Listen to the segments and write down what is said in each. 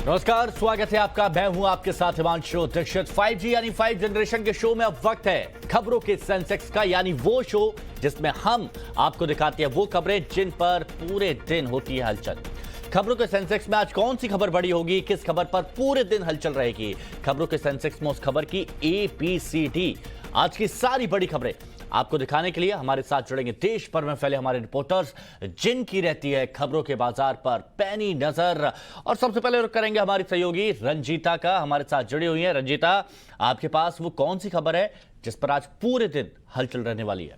नमस्कार, स्वागत है आपका। मैं हूं आपके साथ हिमांशु दीक्षित। 5G यानी 5 जनरेशन के शो में अब वक्त है खबरों के सेंसेक्स का, यानी वो शो जिसमें हम आपको दिखाते हैं वो खबरें जिन पर पूरे दिन होती है हलचल। खबरों के सेंसेक्स में आज कौन सी खबर बड़ी होगी, किस खबर पर पूरे दिन हलचल रहेगी। खबरों के सेंसेक्स में उस खबर की ABCD, आज की सारी बड़ी खबरें आपको दिखाने के लिए हमारे साथ जुड़ेंगे देश भर में फैले हमारे रिपोर्टर्स, जिनकी रहती है खबरों के बाजार पर पैनी नजर। और सबसे पहले रुख करेंगे हमारी सहयोगी रंजीता का, हमारे साथ जुड़ी हुई है। रंजीता, आपके पास वो कौन सी खबर है जिस पर आज पूरे दिन हलचल रहने वाली है?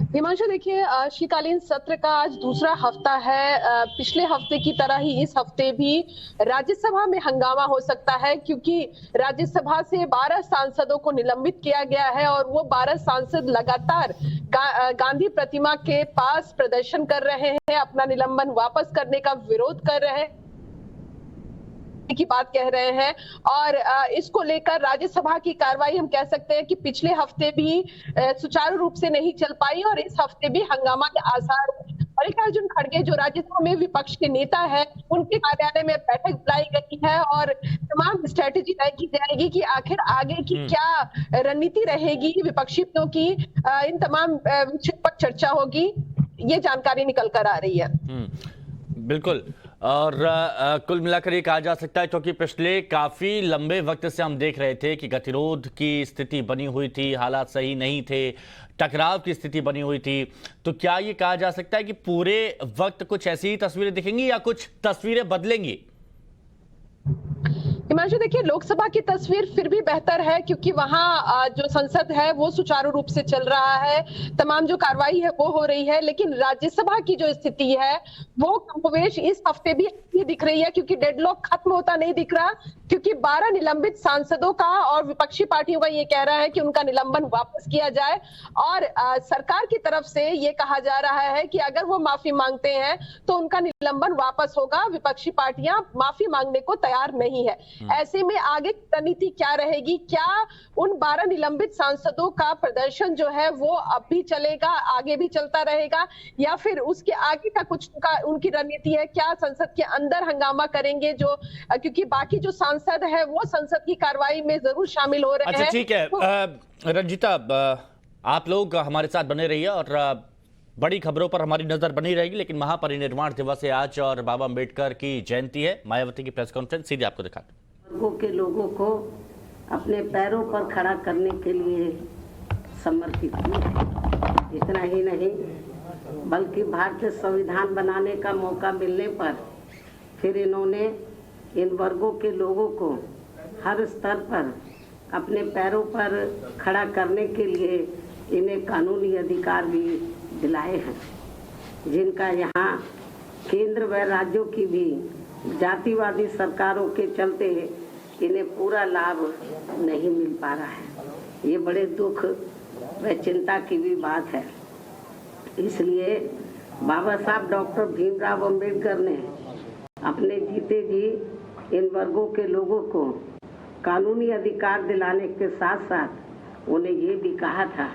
हिमांशु, देखिए, शीतकालीन सत्र का आज दूसरा हफ्ता है। पिछले हफ्ते की तरह ही इस हफ्ते भी राज्यसभा में हंगामा हो सकता है, क्योंकि राज्यसभा से 12 सांसदों को निलंबित किया गया है और वो 12 सांसद लगातार गांधी प्रतिमा के पास प्रदर्शन कर रहे हैं, अपना निलंबन वापस करने का विरोध कर रहे हैं की बात कह रहे हैं। और इसको लेकर राज्यसभा की कार्रवाई हम कह सकते हैं कि पिछले हफ्ते भी सुचारू रूप से नहीं चल पाई और इस हफ्ते भी हंगामा के आसार। मल्लिकार्जुन खड़गे जो राज्यसभा में विपक्ष के नेता है, उनके कार्यालय में बैठक बुलाई गई है और तमाम स्ट्रेटेजी तय की जाएगी कि आखिर आगे की क्या रणनीति रहेगी विपक्षियों की। इन तमाम विषयों पर चर्चा होगी, ये जानकारी निकल कर आ रही है। बिल्कुल। और कुल मिलाकर ये कहा जा सकता है, क्योंकि पिछले काफी लंबे वक्त से हम देख रहे थे कि गतिरोध की स्थिति बनी हुई थी, हालात सही नहीं थे, टकराव की स्थिति बनी हुई थी। तो क्या ये कहा जा सकता है कि पूरे वक्त कुछ ऐसी ही तस्वीरें दिखेंगी या कुछ तस्वीरें बदलेंगी? हिमांशु, देखिए, लोकसभा की तस्वीर फिर भी बेहतर है, क्योंकि वहां जो संसद है वो सुचारू रूप से चल रहा है, तमाम जो कार्रवाई है वो हो रही है। लेकिन राज्यसभा की जो स्थिति है वो कमोवेश इस हफ्ते भी ये दिख रही है, क्योंकि डेडलॉक खत्म होता नहीं दिख रहा, क्योंकि 12 निलंबित सांसदों का और विपक्षी पार्टियों का ये कह रहा है कि उनका निलंबन वापस किया जाए। और सरकार की तरफ से ये कहा जा रहा है कि अगर वो माफी मांगते हैं तो उनका निलंबन वापस होगा। विपक्षी पार्टियां माफी मांगने को तैयार नहीं है। ऐसे में आगे रणनीति क्या रहेगी? क्या उन 12 निलंबित सांसदों का प्रदर्शन जो है वो अब भी चलेगा, आगे भी चलता रहेगा, या फिर उसके आगे का कुछ उनकी रणनीति है? क्या संसद के अंदर हंगामा करेंगे, जो क्योंकि बाकी जो सांसद है वो संसद की कार्रवाई में जरूर शामिल हो रहे हैं। अच्छा, ठीक है। रंजीता, आप लोग हमारे साथ बने रहिए और बड़ी खबरों पर हमारी नजर बनी रहेगी। लेकिन महापरिनिर्वाण दिवस है आज और बाबा अम्बेडकर की जयंती है। मायावती की प्रेस कॉन्फ्रेंस सीधे आपको दिखाते हैं। वर्गों के लोगों को अपने पैरों पर खड़ा करने के लिए समर्पित किए। इतना ही नहीं, बल्कि भारतीय संविधान बनाने का मौका मिलने पर फिर इन्होंने इन वर्गों के लोगों को हर स्तर पर अपने पैरों पर खड़ा करने के लिए इन्हें कानूनी अधिकार भी दिलाए हैं, जिनका यहाँ केंद्र व राज्यों की भी जातिवादी सरकारों के चलते इन्हें पूरा लाभ नहीं मिल पा रहा है। ये बड़े दुख व चिंता की भी बात है। इसलिए बाबा साहब डॉक्टर भीमराव अंबेडकर ने अपने जीते जी इन वर्गों के लोगों को कानूनी अधिकार दिलाने के साथ साथ उन्हें ये भी कहा था,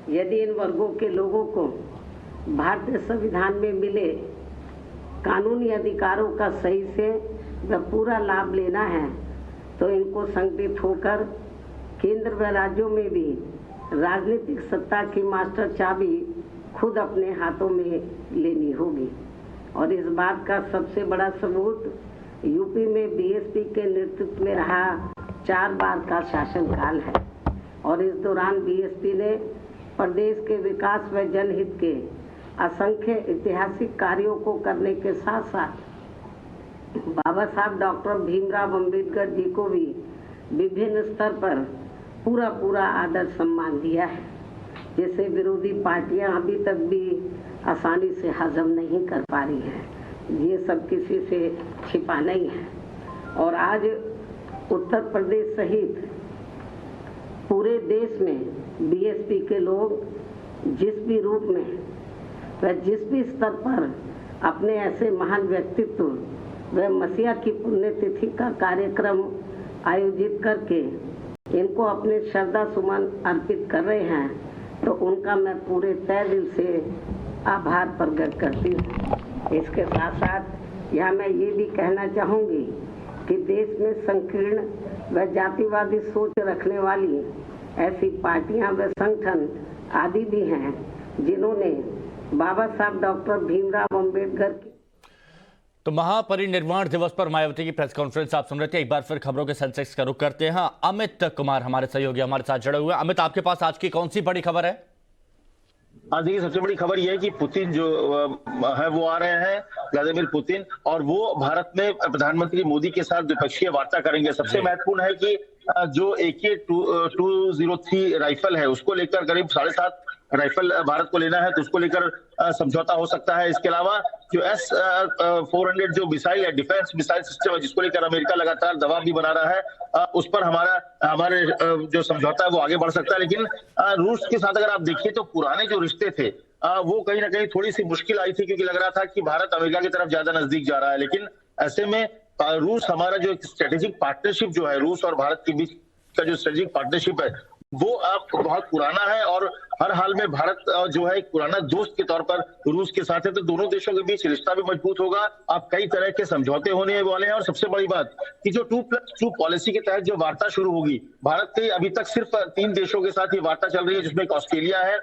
यदि इन वर्गों के लोगों को भारतीय संविधान में मिले कानूनी अधिकारों का सही से व पूरा लाभ लेना है तो इनको संगठित होकर केंद्र व राज्यों में भी राजनीतिक सत्ता की मास्टर चाबी खुद अपने हाथों में लेनी होगी। और इस बात का सबसे बड़ा सबूत यूपी में BSP के नेतृत्व में रहा 4 बार का शासनकाल है। और इस दौरान BSP ने प्रदेश के विकास व जनहित के असंख्य ऐतिहासिक कार्यों को करने के साथ साथ बाबा साहब डॉक्टर भीमराव अंबेडकर जी को भी विभिन्न स्तर पर पूरा आदर सम्मान दिया है, जिसे विरोधी पार्टियां अभी तक भी आसानी से हजम नहीं कर पा रही हैं। ये सब किसी से छिपा नहीं है। और आज उत्तर प्रदेश सहित पूरे देश में BSP के लोग जिस भी रूप में व जिस भी स्तर पर अपने ऐसे महान व्यक्तित्व व मसीहा की पुण्यतिथि का कार्यक्रम आयोजित करके इनको अपने श्रद्धा सुमन अर्पित कर रहे हैं, तो उनका मैं पूरे तहे दिल से आभार प्रकट करती हूँ। इसके साथ साथ यहाँ मैं ये भी कहना चाहूँगी कि देश में संकीर्ण व जातिवादी सोच रखने वाली ऐसी पार्टियां व संगठन आदि भी हैं जिन्होंने बाबा साहब डॉक्टर भीमराव अम्बेडकर की। तो महापरिनिर्वाण दिवस पर मायावती की प्रेस कॉन्फ्रेंस आप सुन रहे थे। एक बार फिर खबरों के सेंसेक्स का रुख करते हैं। अमित कुमार हमारे सहयोगी हमारे साथ जुड़े हुए हैं। अमित, आपके पास आज की कौन सी बड़ी खबर है? आज देखिए, सबसे बड़ी खबर यह है कि पुतिन जो है वो आ रहे हैं, व्लादिमीर पुतिन, और वो भारत में प्रधानमंत्री मोदी के साथ द्विपक्षीय वार्ता करेंगे। सबसे महत्वपूर्ण है कि जो AK-203 राइफल है उसको लेकर करीब 7.5 राइफल भारत को लेना है, तो उसको लेकर समझौता हो सकता है। इसके अलावा जो S-400 जो मिसाइल है, डिफेंस मिसाइल सिस्टम है, जिसको लेकर अमेरिका लगातार दबाव भी बना रहा है, उस पर हमारे जो समझौता है वो आगे बढ़ सकता है। लेकिन रूस के साथ अगर आप देखिए तो पुराने जो रिश्ते थे वो कहीं ना कहीं थोड़ी सी मुश्किल आई थी, क्योंकि लग रहा था कि भारत अमेरिका की तरफ ज्यादा नजदीक जा रहा है। लेकिन ऐसे में रूस, हमारा जो स्ट्रेटेजिक पार्टनरशिप जो है रूस और भारत के बीच का जो स्ट्रेटेजिक पार्टनरशिप है वो अब बहुत पुराना है, और हर हाल में भारत जो है एक पुराना दोस्त के तौर पर रूस के साथ है, तो दोनों देशों के बीच रिश्ता भी मजबूत होगा। अब कई तरह के समझौते होने वाले हैं, और सबसे बड़ी बात कि जो 2+2 पॉलिसी के तहत जो वार्ता शुरू होगी, भारत के अभी तक सिर्फ 3 देशों के साथ ये वार्ता चल रही है, जिसमें ऑस्ट्रेलिया है,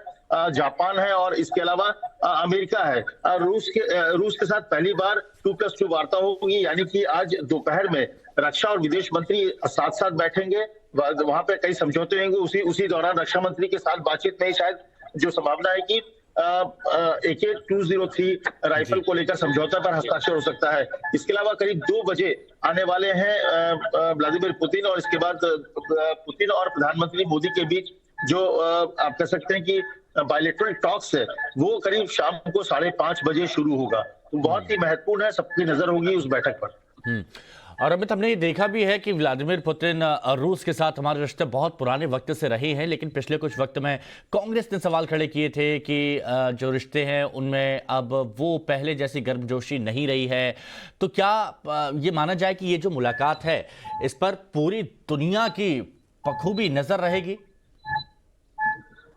जापान है और इसके अलावा अमेरिका है। रूस के साथ पहली बार 2+2 वार्ता होगी, यानी कि आज दोपहर में रक्षा और विदेश मंत्री साथ साथ बैठेंगे, वहां पे कई समझौते होंगे। उसी दौरान रक्षा मंत्री के साथ बातचीत में शायद जो संभावना है कि AK-203 राइफल को लेकर समझौता पर हस्ताक्षर हो सकता है। इसके अलावा करीब 2 बजे आने वाले हैं व्लादिमीर पुतिन, और इसके बाद पुतिन और प्रधानमंत्री मोदी के बीच जो आप कह सकते हैं कि बायलैटरल टॉक्स है वो करीब शाम को 5:30 बजे शुरू होगा। तो बहुत ही महत्वपूर्ण है, सबकी नजर होगी उस बैठक पर। और अमित, हमने ये देखा भी है कि व्लादिमीर पुतिन रूस के साथ हमारे रिश्ते बहुत पुराने वक्त से रहे हैं, लेकिन पिछले कुछ वक्त में कांग्रेस ने सवाल खड़े किए थे कि जो रिश्ते हैं उनमें अब वो पहले जैसी गर्मजोशी नहीं रही है। तो क्या ये माना जाए कि ये जो मुलाकात है इस पर पूरी दुनिया की बखूबी नजर रहेगी?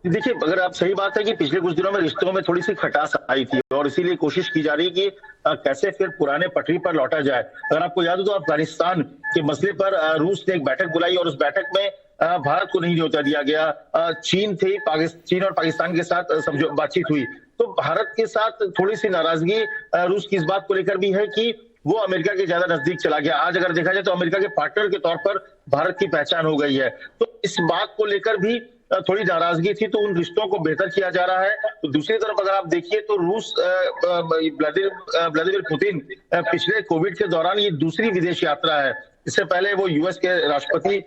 देखिए, अगर आप सही बात है कि पिछले कुछ दिनों में रिश्तों में थोड़ी सी खटास आई थी, और इसीलिए कोशिश की जा रही है कि कैसे फिर पुराने पटरी पर लौटा जाए। अगर आपको याद हो तो अफगानिस्तान के मसले पर रूस ने एक बैठक बुलाई, और उस बैठक में भारत को नहीं न्योता दिया गया। चीन और पाकिस्तान के साथ बातचीत हुई, तो भारत के साथ थोड़ी सी नाराजगी रूस की इस बात को लेकर भी है कि वो अमेरिका के ज्यादा नजदीक चला गया। आज अगर देखा जाए तो अमेरिका के पार्टनर के तौर पर भारत की पहचान हो गई है, तो इस बात को लेकर भी थोड़ी नाराजगी थी, तो उन रिश्तों को बेहतर किया जा रहा है। तो दूसरी तरफ अगर आप देखिए तो रूस व्लादिमीर पुतिन पिछले कोविड के दौरान ये दूसरी विदेश यात्रा है। इससे पहले वो यूएस के राष्ट्रपति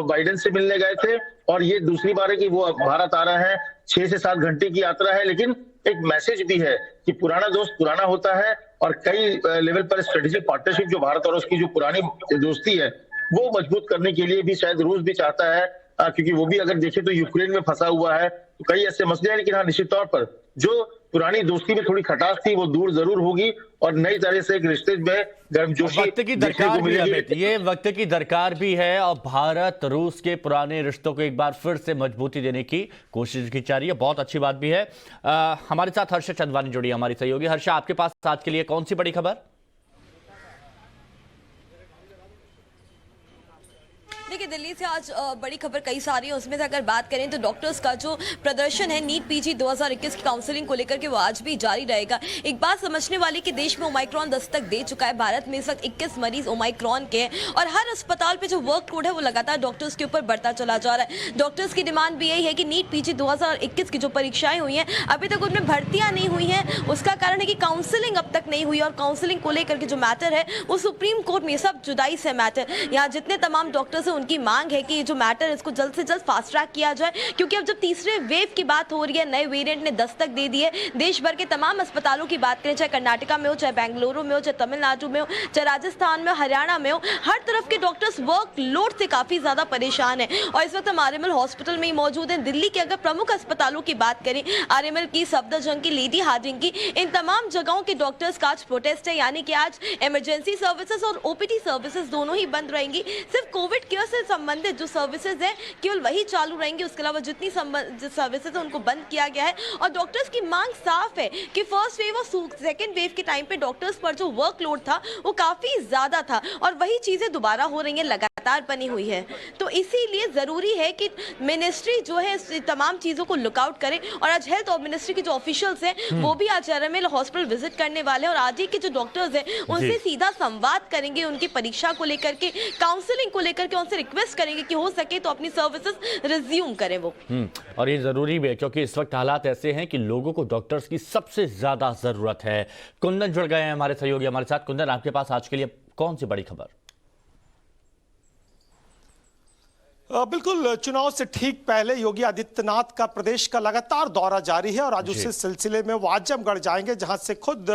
बाइडेन से मिलने गए थे, और ये दूसरी बार है कि वो भारत आ रहे हैं। 6 से 7 घंटे की यात्रा है, लेकिन एक मैसेज भी है कि पुराना दोस्त पुराना होता है, और कई लेवल पर स्ट्रेटेजिक पार्टनरशिप जो भारत और उसकी जो पुरानी दोस्ती है वो मजबूत करने के लिए भी शायद रूस भी चाहता है, क्योंकि वो भी अगर देखें तो यूक्रेन में फंसा हुआ है, तो कई ऐसे मसले हैं। लेकिन हाँ, निश्चित तौर पर जो पुरानी दोस्ती में थोड़ी खटास थी वो दूर जरूर होगी, और नई तरह से एक रिश्ते में गर्मजोशी वक्त की दरकार भी है। ये वक्त की दरकार भी है, और भारत रूस के पुराने रिश्तों को एक बार फिर से मजबूती देने की कोशिश की जा रही है। बहुत अच्छी बात भी है। हमारे साथ हर्षा चंदवानी जुड़ी हमारी सहयोगी। हर्षा, आपके पास आज के लिए कौन सी बड़ी खबर? देखिए, दिल्ली से आज बड़ी खबर कई सारी है। उसमें से अगर बात करें तो डॉक्टर्स का जो प्रदर्शन है नीट पीजी 2021 की काउंसलिंग को लेकर के वो आज भी जारी रहेगा। एक बात समझने वाली कि देश में ओमाइक्रॉन दस्तक दे चुका है। भारत में इस वक्त 21 मरीज ओमाइक्रॉन के हैं, और हर अस्पताल पे जो वर्कलोड है वो लगातार डॉक्टर्स के ऊपर बढ़ता चला जा रहा है। डॉक्टर्स की डिमांड भी यही है कि नीट पीजी 2021 की जो परीक्षाएं हुई हैं अभी तक उनमें भर्तियां नहीं हुई हैं। उसका कारण है कि काउंसलिंग अब तक नहीं हुई, और काउंसलिंग को लेकर के जो मैटर है वो सुप्रीम कोर्ट में सब जुदाई से मैटर। यहाँ जितने तमाम डॉक्टर्स हैं उनकी मांग है कि जो मैटर इसको जल्द से जल्द फास्ट ट्रैक किया जाए, क्योंकि अब जब तीसरे वेव की बात हो रही है, नए वेरिएंट ने दस्तक दे दी है। देश भर के तमाम अस्पतालों की बात करें, चाहे कर्नाटका में हो, चाहे बेंगलुरु में हो, चाहे तमिलनाडु में हो, चाहे राजस्थान में, हरियाणा में हो, हर तरफ के डॉक्टर्स वर्कलोड से काफी ज्यादा परेशान है। और इस वक्त हम आरएमएल हॉस्पिटल में ही मौजूद हैं। दिल्ली के अगर प्रमुख अस्पतालों की बात करें, आरएमएल की, सफदरजंग की, लेडी हार्डिंग की, इन तमाम जगहों के डॉक्टर्स का आज प्रोटेस्ट है, यानी कि आज इमरजेंसी सर्विसेज और ओपीडी सर्विसेज दोनों ही बंद रहेंगी। सिर्फ कोविड केयर से संबंधित संबंधित जो सर्विसेज है केवल वही चालू रहेंगी, उसके अलावा जितनी सर्विसेज है उनको बंद किया गया है। और डॉक्टर्स की मांग साफ है कि फर्स्ट वेव और सेकेंड वेव के टाइम पे डॉक्टर्स पर जो वर्कलोड था वो काफी ज्यादा था और वही चीजें दोबारा हो रही हैं, लगातार बनी हुई है। तो इसीलिए जरूरी है कि मिनिस्ट्री जो है तमाम चीजों को लुकआउट करे। और आज हेल्थ और मिनिस्ट्री के जो ऑफिशियल्स हैं वो भी आज RML हॉस्पिटल विजिट करने वाले हैं और आज ही के जो डॉक्टर्स हैं उनसे सीधा संवाद करेंगे, उनकी परीक्षा को लेकर के, काउंसलिंग को लेकर के उनसे रिक्वेस्ट करेंगे कि हो सके तो अपनी सर्विसेज रिज्यूम करें वो। और ये जरूरी भी है क्योंकि इस वक्त हालात ऐसे हैं कि लोगों को डॉक्टर्स की सबसे ज्यादा जरूरत है। कुंदन जुड़ गए हैं हमारे सहयोगी हमारे साथ। कुंदन, आपके पास आज के लिए कौन सी बड़ी खबर? बिल्कुल, चुनाव से ठीक पहले योगी आदित्यनाथ का प्रदेश का लगातार दौरा जारी है और आज उसी सिलसिले में वो आजमगढ़ जाएंगे जहां से खुद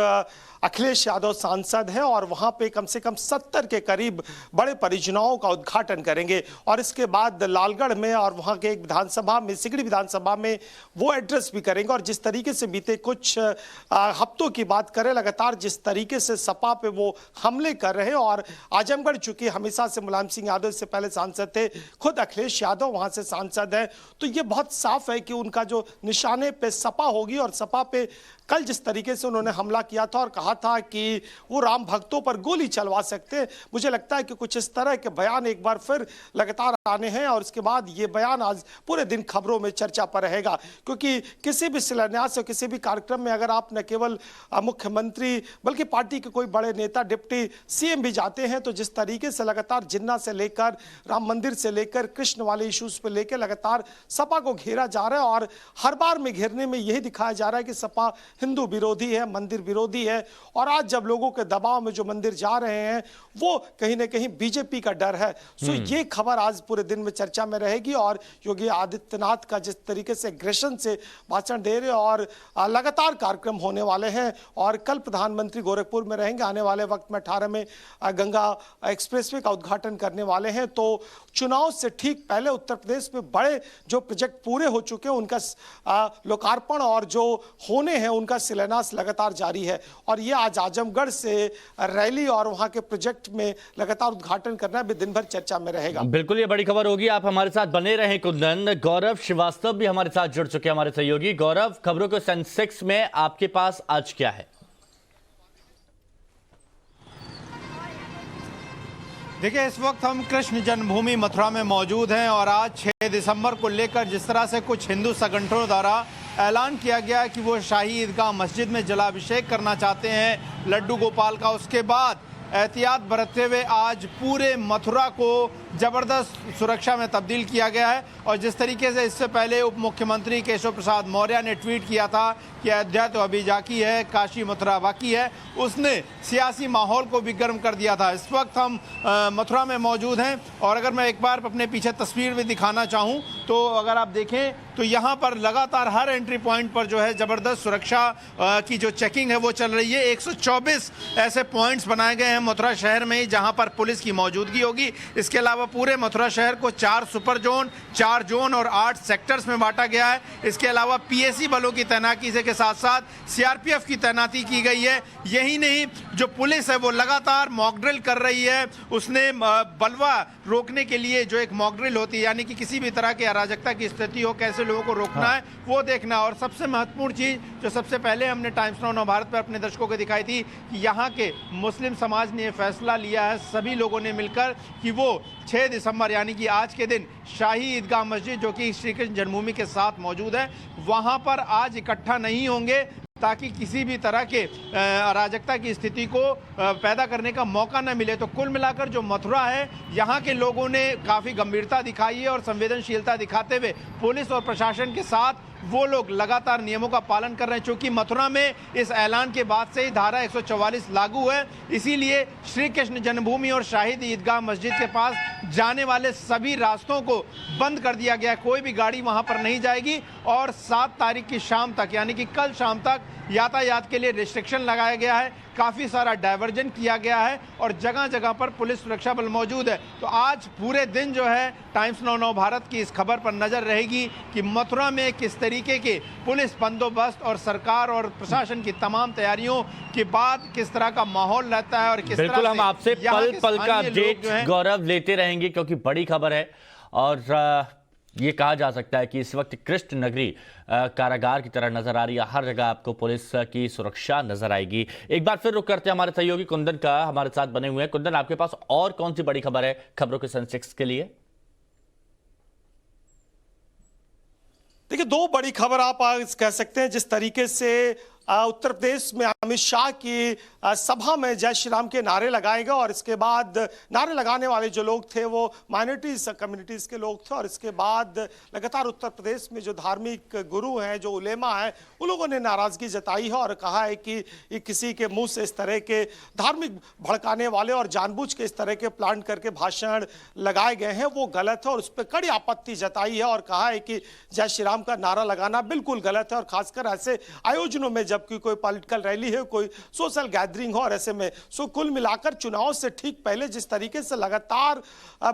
अखिलेश यादव सांसद हैं और वहां पे कम से कम 70 के करीब बड़े परियोजनाओं का उद्घाटन करेंगे। और इसके बाद लालगढ़ में और वहां के एक विधानसभा में, सिगड़ी विधानसभा में वो एड्रेस भी करेंगे। और जिस तरीके से बीते कुछ हफ्तों की बात करें, लगातार जिस तरीके से सपा पे वो हमले कर रहे हैं और आजमगढ़ चूंकि हमेशा से मुलायम सिंह यादव से पहले सांसद थे, खुद अखिलेश यादव वहां से सांसद है, तो ये बहुत साफ है कि उनका जो निशाने पे सपा होगी। और सपा पे कल जिस तरीके से उन्होंने हमला किया था और कहा था कि वो राम भक्तों पर गोली चलवा सकते हैं, मुझे लगता है कि कुछ इस तरह के बयान एक बार फिर लगातार आने हैं। और उसके बाद ये बयान आज पूरे दिन खबरों में चर्चा पर रहेगा क्योंकि किसी भी शिलान्यास और किसी भी कार्यक्रम में अगर आप न केवल मुख्यमंत्री बल्कि पार्टी के कोई बड़े नेता, डिप्टी CM भी जाते हैं, तो जिस तरीके से लगातार जिन्ना से लेकर राम मंदिर से लेकर कृष्ण वाले इश्यूज पर लेकर लगातार सपा को घेरा जा रहा है और हर बार में घेरने में यही दिखाया जा रहा है कि सपा हिंदू विरोधी है, मंदिर विरोधी है। और आज जब लोगों के दबाव में जो मंदिर जा रहे हैं वो कहीं ना कहीं बीजेपी का डर है। सो ये खबर आज पूरे दिन में चर्चा में रहेगी। और योगी आदित्यनाथ का जिस तरीके से एग्रेशन से भाषण दे रहे और लगातार कार्यक्रम होने वाले हैं। और कल प्रधानमंत्री गोरखपुर में रहेंगे, आने वाले वक्त में 18 में गंगा एक्सप्रेसवे का उद्घाटन करने वाले हैं। तो चुनाव से ठीक पहले उत्तर प्रदेश में बड़े जो प्रोजेक्ट पूरे हो चुके हैं उनका लोकार्पण और जो होने हैं उनका शिलान्यास लगातार जारी है। और ये आज आजमगढ़ से रैली और वहां के प्रोजेक्ट में लगातार उद्घाटन करना भी दिन भर चर्चा में रहेगा। बिल्कुल, ये बड़ी खबर होगी। आप हमारे साथ बने रहें कुंदन। गौरव श्रीवास्तव भी हमारे साथ जुड़ चुके हैं, हमारे सहयोगी। गौरव, खबरों के सेंसेक्स में आपके पास आज क्या है? देखिए, इस वक्त हम कृष्ण जन्मभूमि मथुरा में मौजूद हैं और आज 6 दिसंबर को लेकर जिस तरह से कुछ हिंदू संगठनों द्वारा ऐलान किया गया है कि वो शाही ईदगाह मस्जिद में जलाभिषेक करना चाहते हैं लड्डू गोपाल का, उसके बाद एहतियात बरतते हुए आज पूरे मथुरा को जबरदस्त सुरक्षा में तब्दील किया गया है। और जिस तरीके से इससे पहले उप मुख्यमंत्री केशव प्रसाद मौर्य ने ट्वीट किया था कि अयोध्या तो अभी बाकी है, काशी मथुरा बाकी है, उसने सियासी माहौल को भी गर्म कर दिया था। इस वक्त हम मथुरा में मौजूद हैं और अगर मैं एक बार अपने पीछे तस्वीर भी दिखाना चाहूँ तो अगर आप देखें तो यहाँ पर लगातार हर एंट्री पॉइंट पर जो है ज़बरदस्त सुरक्षा की जो चेकिंग है वो चल रही है। 124 ऐसे पॉइंट्स बनाए गए हैं मथुरा शहर में ही जहाँ पर पुलिस की मौजूदगी होगी। इसके अलावा पूरे मथुरा शहर को 4 सुपर जोन, 4 जोन और 8 सेक्टर्स में बांटा गया है। इसके अलावा PAC बलों की तैनाती के साथ साथ CRPF की तैनाती की गई है। यही नहीं, जो पुलिस है वो लगातार मॉक ड्रिल कर रही है। उसने बलवा रोकने के लिए जो एक मॉक ड्रिल होती है, यानी कि किसी भी तरह की अराजकता की स्थिति हो, कैसे लोगों को रोकना है वो देखना। और सबसे महत्वपूर्ण चीज जो सबसे पहले हमने टाइम्स नाउ नवभारत पर अपने दर्शकों को दिखाई थी कि यहाँ के मुस्लिम समाज ने फैसला लिया है सभी लोगों ने मिलकर कि वो 6 दिसंबर यानी कि आज के दिन शाही ईदगाह मस्जिद जो कि श्री कृष्ण जन्मभूमि के साथ मौजूद है वहां पर आज इकट्ठा नहीं होंगे ताकि किसी भी तरह के अराजकता की स्थिति को पैदा करने का मौका न मिले। तो कुल मिलाकर जो मथुरा है यहाँ के लोगों ने काफ़ी गंभीरता दिखाई है और संवेदनशीलता दिखाते हुए पुलिस और प्रशासन के साथ वो लोग लगातार नियमों का पालन कर रहे हैं। चूंकि मथुरा में इस ऐलान के बाद से ही धारा 144 लागू है, इसीलिए श्री कृष्ण जन्मभूमि और शाही ईदगाह मस्जिद के पास जाने वाले सभी रास्तों को बंद कर दिया गया है। कोई भी गाड़ी वहां पर नहीं जाएगी और 7 तारीख की शाम तक यानी कि कल शाम तक यातायात के लिए रिस्ट्रिक्शन लगाया गया है, काफ़ी सारा डायवर्जन किया गया है और जगह जगह पर पुलिस सुरक्षा बल मौजूद है। तो आज पूरे दिन जो है टाइम्स नाउ भारत की इस खबर पर नजर रहेगी कि मथुरा में किस तरीके के पुलिस बंदोबस्त और सरकार और प्रशासन की तमाम तैयारियों के बाद किस तरह का माहौल रहता है और किस बिल्कुल तरह हम आपसे पल पल का अपडेट गौरव लेते रहेंगे, क्योंकि बड़ी खबर है और ये कहा जा सकता है कि इस वक्त कृष्ण नगरी कारागार की तरह नजर आ रही है। हर जगह आपको पुलिस की सुरक्षा नजर आएगी। एक बार फिर रुक करते हैं हमारे सहयोगी कुंदन का, हमारे साथ बने हुए हैं। कुंदन, आपके पास और कौन सी बड़ी खबर है खबरों के सेंसेक्स के लिए? देखिए, दो बड़ी खबर आप कह सकते हैं। जिस तरीके से उत्तर प्रदेश में अमित शाह की सभा में जय श्री राम के नारे लगाए गए और इसके बाद नारे लगाने वाले जो लोग थे वो माइनॉरिटीज कम्युनिटीज के लोग थे और इसके बाद लगातार उत्तर प्रदेश में जो धार्मिक गुरु हैं, जो उलेमा हैं, उन लोगों ने नाराजगी जताई है और कहा है कि किसी के मुंह से इस तरह के धार्मिक भड़काने वाले और जानबूझ के इस तरह के प्लान करके भाषण लगाए गए हैं वो गलत है और उस पर कड़ी आपत्ति जताई है और कहा है कि जय श्री राम का नारा लगाना बिल्कुल गलत है और खासकर ऐसे आयोजनों में जबकि कोई पॉलिटिकल रैली है, कोई सोशल गैदरिंग हो और ऐसे में कुल मिलाकर चुनाव से ठीक पहले जिस तरीके से लगातार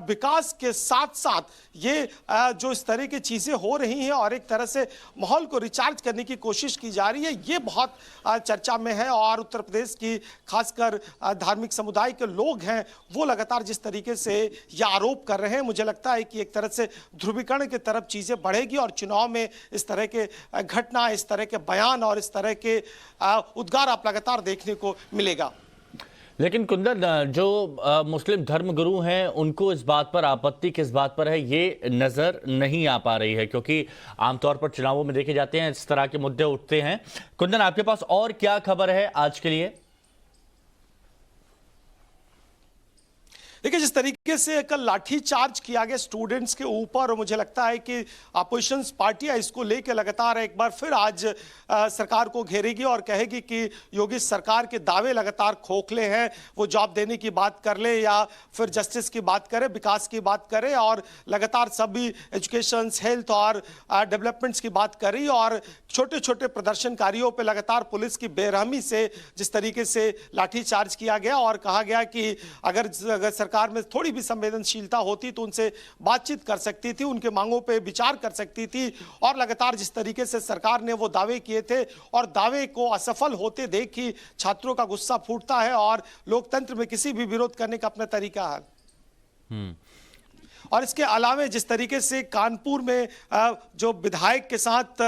विकास के साथ साथ ये जो इस तरह की चीजें हो रही हैं और एक तरह से माहौल को रिचार्ज करने की कोशिश की जा रही है, ये बहुत चर्चा में है। और उत्तर प्रदेश की खासकर धार्मिक समुदाय के लोग हैं वो लगातार जिस तरीके से ये आरोप कर रहे हैं, मुझे लगता है कि एक तरह से ध्रुवीकरण की तरफ चीजें बढ़ेगी और चुनाव में इस तरह के घटना, इस तरह के बयान और इस तरह के उद्गार आप लगातार देखने को मिलेगा। लेकिन कुंदन, जो मुस्लिम धर्मगुरु हैं उनको इस बात पर आपत्ति किस बात पर है ये नजर नहीं आ पा रही है, क्योंकि आमतौर पर चुनावों में देखे जाते हैं इस तरह के मुद्दे उठते हैं। कुंदन, आपके पास और क्या खबर है आज के लिए? देखिए, जिस तरीके से कल लाठी चार्ज किया गया स्टूडेंट्स के ऊपर और मुझे लगता है कि अपोजिशन पार्टियां इसको लेकर लगातार एक बार फिर आज सरकार को घेरेगी और कहेगी कि योगी सरकार के दावे लगातार खोखले हैं। वो जॉब देने की बात कर ले या फिर जस्टिस की बात करे, विकास की बात करे और लगातार सभी एजुकेशन, हेल्थ और डेवलपमेंट्स की बात करी और छोटे छोटे प्रदर्शनकारियों पर लगातार पुलिस की बेरहमी से जिस तरीके से लाठी चार्ज किया गया और कहा गया कि अगर सरकार में थोड़ी भी संवेदनशीलता होती तो उनसे बातचीत कर सकती थी, उनके मांगों पे विचार कर सकती थी। और लगातार जिस तरीके से सरकार ने वो दावे किए थे और दावे को असफल होते देख ही छात्रों का गुस्सा फूटता है और लोकतंत्र में किसी भी विरोध करने का अपना तरीका है। और इसके अलावा जिस तरीके से कानपुर में जो विधायक के साथ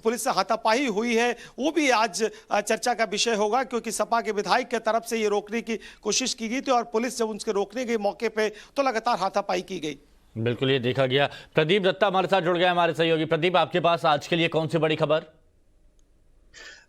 पुलिस से हाथापाई हुई है वो भी आज चर्चा का विषय होगा, क्योंकि सपा के विधायक की तरफ से ये रोकने की कोशिश की गई थी और पुलिस जब उनके रोकने गई मौके पे तो लगातार हाथापाई की गई। बिल्कुल, ये देखा गया। प्रदीप दत्ता हमारे साथ जुड़ गए, हमारे सहयोगी। प्रदीप, आपके पास आज के लिए कौन सी बड़ी खबर?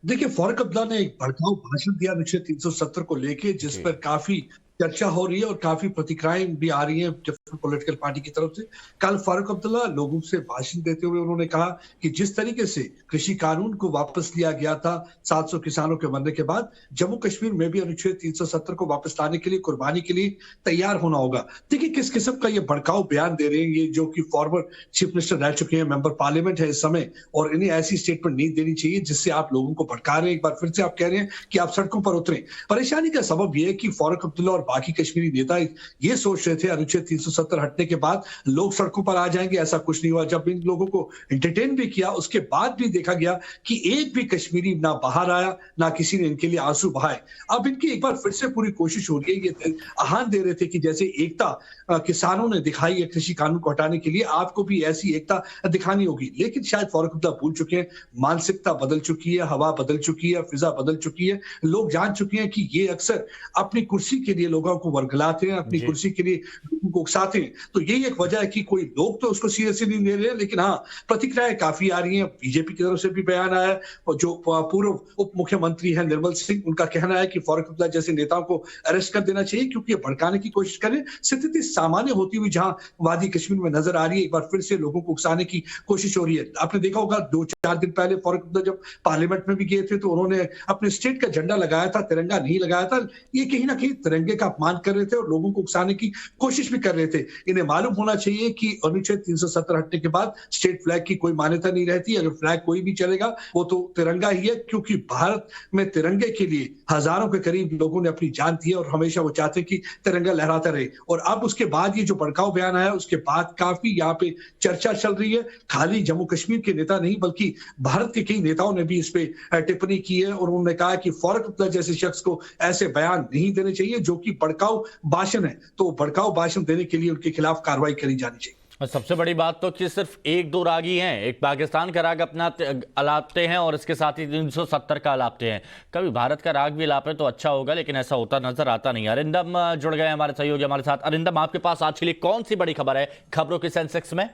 देखिए, फारूक अब्दुल्ला ने एक भड़काऊ भाषण दिया अनुच्छेद 370 को लेके, जिस पर काफी चर्चा हो रही है और काफी प्रतिक्रियाएं भी आ रही हैं डिफरेंट पॉलिटिकल पार्टी की तरफ से। कल फारूक अब्दुल्ला लोगों से भाषण देते हुए उन्होंने कहा कि जिस तरीके से कृषि कानून को वापस लिया गया था 700 किसानों के मरने के बाद, जम्मू कश्मीर में भी अनुच्छेद 370 को वापस लाने के लिए, कुर्बानी के लिए तैयार होना होगा। देखिए किस किस्म का ये भड़काऊ बयान दे रहे हैं ये, जो कि फॉर्मर चीफ मिनिस्टर रह चुके हैं, मेंबर पार्लियामेंट है इस समय, और इन्हें ऐसी स्टेटमेंट नहीं देनी चाहिए जिससे आप लोगों को भड़का रहे हैं। एक बार फिर से आप कह रहे हैं कि आप सड़कों पर उतरें। परेशानी का सबब यह है कि फारूक अब्दुल्ला और बाकी कश्मीरी नेता ये सोच रहे थे अनुच्छेद 370 हटने के बाद लोग सड़कों पर आ जाएंगे। ऐसा कुछ नहीं हुआ। जब इन लोगों को एंटरटेन भी किया उसके बाद भी देखा गया कि एक भी कश्मीरी ना बाहर आया, ना किसी ने इनके लिए आंसू बहाए। अब इनकी एक बार फिर से पूरी कोशिश हो रही है। ये आह्वान दे रहे थे कि जैसे एकता किसानों ने दिखाई है कृषि कानून को हटाने के लिए, आपको भी ऐसी एकता दिखानी होगी। लेकिन शायद फारूक अब्दुल्ला भूल चुके हैं, मानसिकता बदल चुकी है, हवा बदल चुकी है, फिजा बदल चुकी है। लोग जान चुके हैं कि ये अक्सर अपनी कुर्सी के लिए लोगों को वर्गलाते हैं, अपनी कुर्सी के लिए लोगों को उकसाते हैं। तो यही एक वजह है कि कोई लोग तो उसको सीरियसली नहीं ले रहे, लेकिन हाँ प्रतिक्रियाएं काफी आ रही हैं। बीजेपी की तरफ से भी बयान आया है और जो पूर्व उप मुख्यमंत्री हैं निर्मल सिंह, उनका कहना है कि फारूक अब्दुल्ला जैसे नेताओं को अरेस्ट कर देना चाहिए क्योंकि ये भड़काने की कोशिश करें। स्थिति सामान्य होती हुई जहां वादी कश्मीर में नजर आ रही है, एक बार फिर से लोगों को उकसाने की कोशिश हो रही है। आपने देखा होगा 2-4 दिन पहले फारूक अब्दुल्ला जब पार्लियामेंट में भी गए थे तो उन्होंने अपने स्टेट का झंडा लगाया था, तिरंगा नहीं लगाया था। ये कहीं ना कहीं तिरंगे का अपमान कर रहे थे और लोगों को उकसाने की कोशिश भी कर रहे थे। इन्हें मालूम होना चाहिए कि अनुच्छेद 370 हटने के बाद स्टेट फ्लैग की कोई मान्यता नहीं रहती। अगर फ्लैग कोई भी चलेगा वो तो तिरंगा ही है, क्योंकि भारत में तिरंगे के लिए हजारों के करीब लोगों ने अपनी जान दी है और हमेशा वो चाहते कि तिरंगा लहराता रहे। और अब उसके बाद ये जो भड़काऊ बयान आया, उसके बाद काफी यहाँ पे चर्चा चल रही है। खाली जम्मू कश्मीर के नेता नहीं बल्कि भारत के कई नेताओं ने भी इस पे टिप्पणी की है और उन्होंने कहा कि फारूक अब्दुल्ला जैसे शख्स को ऐसे बयान नहीं देने चाहिए जो कि भड़काऊ भाषण है। तो भड़काऊ भाषण देने के लिए उनके खिलाफ कार्रवाई करी जानी चाहिए। और सबसे बड़ी बात तो कि सिर्फ एक दो रागी हैं, एक पाकिस्तान का राग अपना अलापते हैं और इसके साथ ही 370 का अलापते हैं। कभी भारत का राग भी अलापे तो अच्छा होगा, लेकिन ऐसा होता नजर आता नहीं। अरिंदम जुड़ गए हमारे सहयोगी हमारे साथ। अरिंदम, आपके पास आज के लिए कौन सी बड़ी खबर है खबरों के सेंसेक्स में?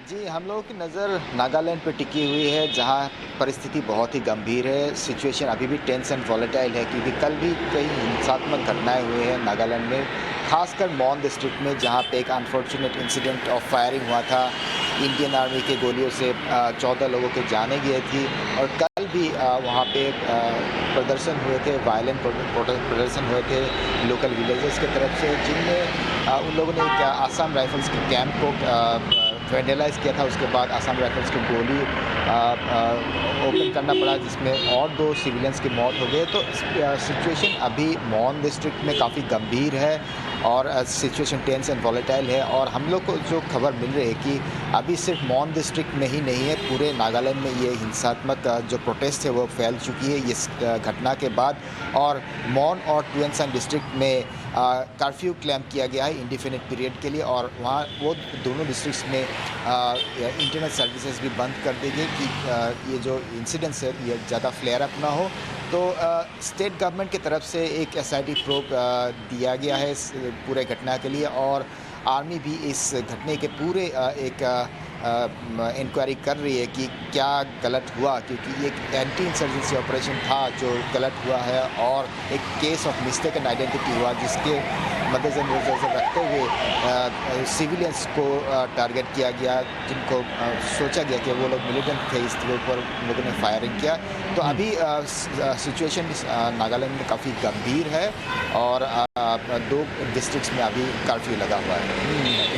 जी, हम लोगों की नज़र नागालैंड पर टिकी हुई है, जहां परिस्थिति बहुत ही गंभीर है। सिचुएशन अभी भी टेंस एंड वॉलेटाइल है, क्योंकि कल भी कई हिंसात्मक घटनाएं हुई हैं नागालैंड में, खासकर मॉन डिस्ट्रिक्ट में, जहां पे एक अनफॉर्चुनेट इंसिडेंट ऑफ फायरिंग हुआ था। इंडियन आर्मी के गोलियों से 14 लोगों के जाने गए थी। और कल भी वहाँ पे प्रदर्शन हुए थे, वायलेंट प्रदर्शन हुए थे लोकल विलेजर्स की तरफ से, जिनमें उन लोगों ने आसाम राइफल्स के कैंप को वेंडलाइज किया था। उसके बाद आसाम राइफल्स को गोली ओपन करना पड़ा, जिसमें और 2 सिविलियंस की मौत हो गई। तो सिचुएशन अभी मॉन डिस्ट्रिक्ट में काफ़ी गंभीर है और सिचुएशन टेंस एंड वॉलेटाइल है। और हम लोग को जो खबर मिल रही है कि अभी सिर्फ मॉन डिस्ट्रिक्ट में ही नहीं है, पूरे नागालैंड में ये हिंसात्मक जो प्रोटेस्ट है वो फैल चुकी है इस घटना के बाद। और मॉन और ट्वेंसन डिस्ट्रिक्ट में कर्फ्यू क्लेम किया गया है इंडिफिनिट पीरियड के लिए, और वहाँ वो दोनों डिस्ट्रिक्ट्स में इंटरनेट सर्विसेज भी बंद कर दी गई कि ये जो इंसिडेंट्स है ये ज़्यादा फ्लेयर अप ना हो। तो स्टेट गवर्नमेंट की तरफ से एक SIT प्रोब दिया गया है इस पूरे घटना के लिए, और आर्मी भी इस घटने के पूरे एक इंक्वायरी कर रही है कि क्या गलत हुआ, क्योंकि ये एक एंटी इंसर्जेंसी ऑपरेशन था जो गलत हुआ है और एक केस ऑफ मिस्टेकन आइडेंटिटी हुआ, जिसके मद्देनजर रखते हुए सिविलियंस को टारगेट किया गया, जिनको सोचा गया कि वो लोग मिलिटेंट थे, इसके ऊपर लोगों ने फायरिंग किया। तो अभी सिचुएशन नागालैंड में काफ़ी गंभीर है और 2 डिस्ट्रिक्ट्स में अभी कर्फ्यू लगा हुआ है।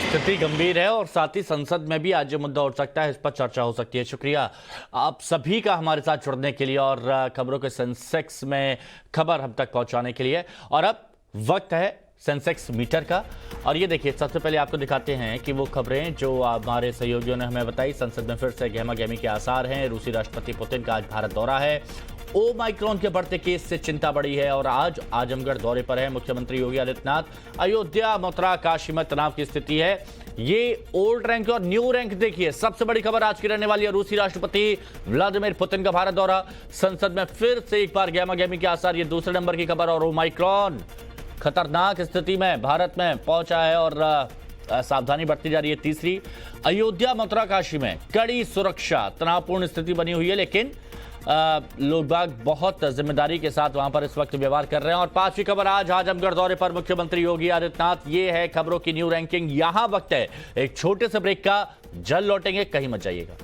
स्थिति गंभीर है और साथ ही संसद में भी आज जो मुद्दा उठ सकता है, इस पर चर्चा हो सकती है। शुक्रिया आप सभी का हमारे साथ जुड़ने के लिए और खबरों के सेंसेक्स में खबर हम तक पहुंचाने के लिए। और अब वक्त है सेंसेक्स मीटर का, और ये देखिए सबसे पहले आपको दिखाते हैं कि वो खबरें जो हमारे सहयोगियों ने हमें बताई। संसद में फिर से गहमा-गहमी के आसार हैं। रूसी राष्ट्रपति पुतिन का आज भारत दौरा है। ओमाइक्रॉन के बढ़ते केस से चिंता बढ़ी है और आज आजमगढ़ दौरे पर है मुख्यमंत्री योगी आदित्यनाथ। अयोध्या, मथुरा, काशी में तनाव की स्थिति है। ये ओल्ड रैंक और न्यू रैंक देखिए। सबसे बड़ी खबर आज की रहने वाली है रूसी राष्ट्रपति व्लादिमीर पुतिन का भारत दौरा। संसद में फिर से एक बार गहमा-गहमी के आसार, ये दूसरे नंबर की खबर। और ओमाइक्रॉन खतरनाक स्थिति में भारत में पहुंचा है और सावधानी बढ़ती जा रही है। तीसरी, अयोध्या, मथुरा, काशी में कड़ी सुरक्षा, तनावपूर्ण स्थिति बनी हुई है, लेकिन लोग बाग बहुत जिम्मेदारी के साथ वहां पर इस वक्त व्यवहार कर रहे हैं। और 5वीं खबर, आज आजमगढ़ दौरे पर मुख्यमंत्री योगी आदित्यनाथ। ये है खबरों की न्यू रैंकिंग। यहां वक्त है एक छोटे से ब्रेक का, जल्द लौटेंगे, कहीं मत जाइएगा।